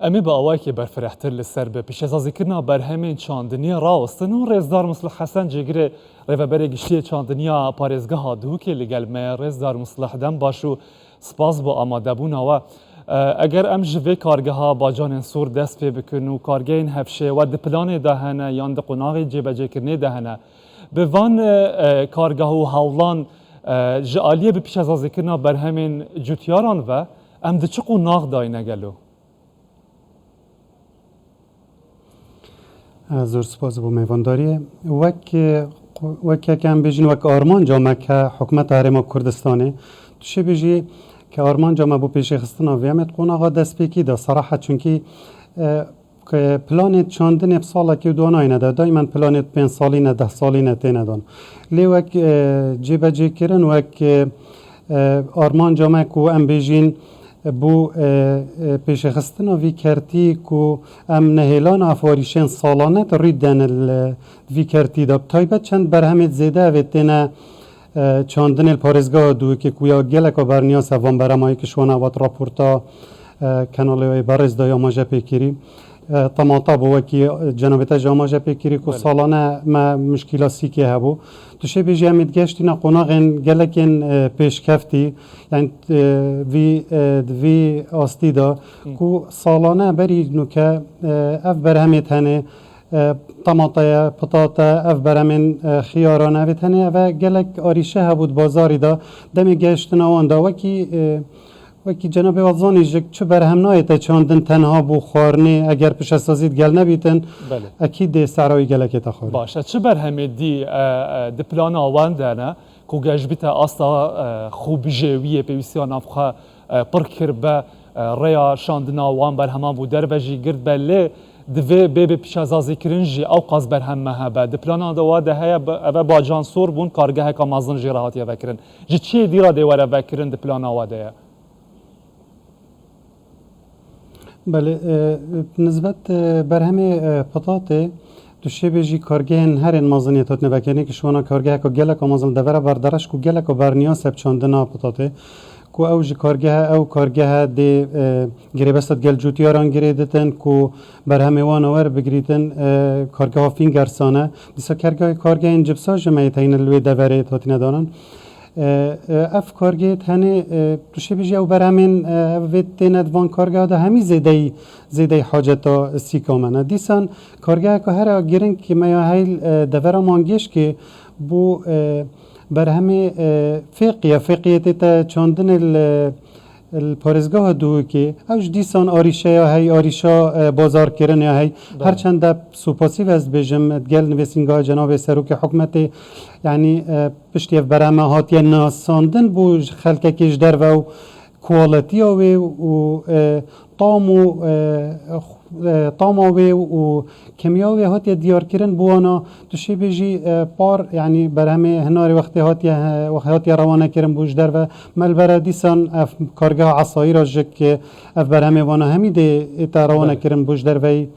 امی با اوای که برفرحتر لسر به پیش از ذکرنا برهمین چاندنیا راستن و رزدار مصلح حسن جگره رهبر گشتی چاندنیا پارێزگەها دووکێ لەگەڵ me رێزدار مصلح دەم باش و سپاس بۆ ئامادەبوونەوە ئەگەر ئەم ji vê kargeha bacanên sor dest pê bikin û kargehên hevşê we di planê de hene yan di qunagê cêbecêkirinê de hene bi van kargeha û hewlan ji aliyê bi pîş ez zêkirina berhemên cutyaran ve em di çi qunag dayîne gelo. زۆر سپاس بۆ میوانداریە وەک یەکەم بێژین وەک ئارمانجا me کە حکومەت هەرێما کوردستانê توشێ bêjî کە ئارمانجا me بۆ pêşxistina vê em qonaxa destpêkî da serahet çunkî planê çandinê salekî donayîne de daymen planê 5 salîne 10 salîne têne dan lê wek cêbecêkirin wek armanca me ku em bêjîn بو pêşxistina vî kertî ku em nehêlana efarîşên salane rîdên vî kertî de taybet çend berhemê zêde evê têne çandinê parêzgeha dûkê ku ya geleka berniya sevan beremayî kişwana wat raporta kanalê berêz da ya maje pêkirî temata bû wekî cenabêta ji amaje pêkirî ku salane me muşkîla sîkê hebû tuşê bêjî em ê digeştîne qonaxên gelekên pêşkeftî yani vî astî da ku salane berî nûke ev berhemê tenê temataya pitata ev berhemên xiyaran evê tenê ev gelek arîşe hebû di bazarî da demê geştina wan da wekî cenabê wazanî ji çi berhem nayê te çandin tenha bû xwarinê eger pişesazî gel nebîtin ekî dê serayî gelekê te xwarin. Baş çi berhemê dî di plana wan de ne ku gej bite asta xûbijêwiyê pêwîstiya navxwe pir kir be rêya şandina wan berheman bû derve jî girt be lê divê bê bi pîşazazîkirin jî ew qas berhem me hebe di plana de wa de heye ev bacan sor bûn kargeheka mezin jî rahatiye vekirin ji çiyê dîra dê were vekirin di plana wa de ye. بله نسبت برهمه پتاته دوشه بیجی کارگهن هرین مازنیت هات نوکنی که شوانا کارگه که گله که مازن دوره بردارش که گله که برنیا سب چاندنا پتاته که اوج کارگه دی گریبستت گل جوتیاران گریدتن که برهمه وانور بگریتن کارگه ها فینگرسانه دیسا کارگه این جبسا جمعیت این الوی دوره هاتی ندارن اف کارگه تنه توشه بیجی او برامین وید تیند وان کارگه ده همی زیده حاجتا سیکامنه دیسان کارگه که هر گرن که میا هیل دورا مانگیش که بو برهمی فقیه تیتا چاندن الپارێزگەها دووکێ ئەوش دیسان ئاریشەیە هەی ئاریشا بازارکردنە هەی هەرچەندە سوپاسی وەز بێژم گەل نوێسینگا جەنابێ سەرۆکی حکومەتê یعنی پشتێ بەرەمە هاتیە ناساندن بۆ خەلکێکیش دەرڤە و کوالەتیە wê û طاما wê û kemiya wê hatiye diyarkirin bû wana tu şê bêjî par yani berhemê hinarê wextê hatiye rewanekirin bû ji derve melbere dîsan ev kargeha esayî ra ji ev berhemê wana hemî dê ête rewanekirin bû ji derveyî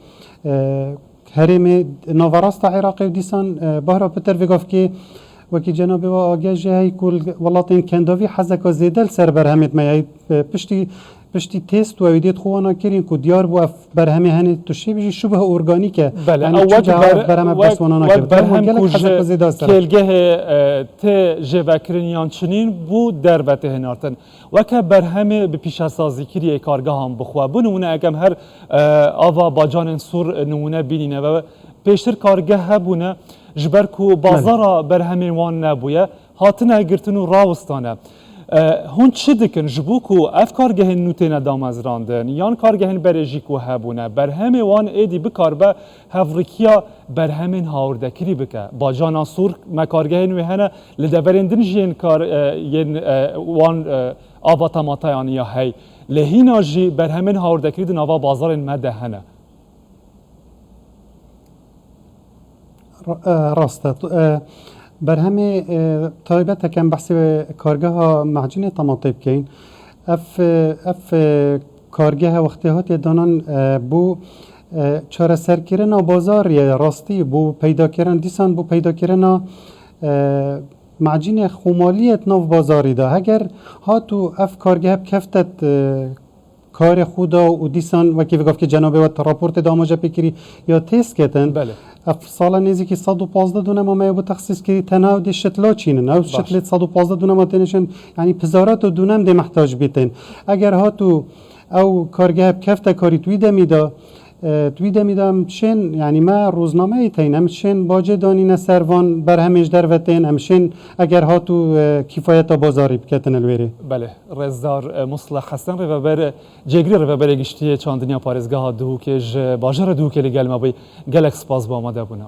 herêmê naverasta Iraqê dîsan bahra pitir vêgavkê wekî cenabê we agêje hey ku welatên kendavî hezeka zêde li ser berhemê me hey piştî test û ew dê xwana kirin ku diyar bû ev berhemê henê tu şê bijî şubeha organîk e kêlgehê tê jêvekirin yan çinîn bû derve tê hinartin weke berhemê bi pîşesazîkiriyê kargehan bixwe bu nimûne egem her ava bacanên sor nimûne bînîne ve pêştir kargeh hebûne ji ber ku bazara berhemên wan nebûye hatine girtin û rawistane hûn çi dikin ji bo ku ev kargehên nû têne damezrandin yan kargehên berê jî ku hebûne berhemê wan êdî bikarbe hevrikiya berhemên hawirdekirî bike bacana sor me kargehên wê hene li deverên din jî yên wan ava tematayan ya hey lê hîna jî berhemên hawirdekirî di nava bazarên me de hene. ڕاستە بەرهەمێ تایبەتەکەم بەحسی کارگەها مەعجونێ تەماتێ بکەین ئەف کارگەها وەختێ هاتیە دانان بۆ چارەسەرکردنا بازاریە ڕاستی بۆ پەیداکردن دیسان بۆ پەیداکردنا معجونێ خۆمالیەت ناو بازاریدا هەگەر هاتوو ئەف کارگەها بکەفتەت کار خودا و دیسان و که وقتی که جناب و راپورت داماجه بکری یا تست کردن بله اف سال نزدیکی 115 دونه ما به تخصیص کردی تنها دی شتلا چینه نه شتلت 115 دونه ما تنشن یعنی پزارات و دونم دی محتاج بیتن اگر ها تو او کارگاه کفت کاری توی دمیدم شن یعنی ما روزنامه ایتین همشن باجه دانین سروان بر همش در وتین همشن اگر ها تو کفایت بازاری بکتن الویری بله رزدار مصلح حسن ریوبر جگری ریوبر گشتی چاندنیا پارێزگاها دوو که باجر دوو که لگل ما بی گلک سپاس با آماده بونه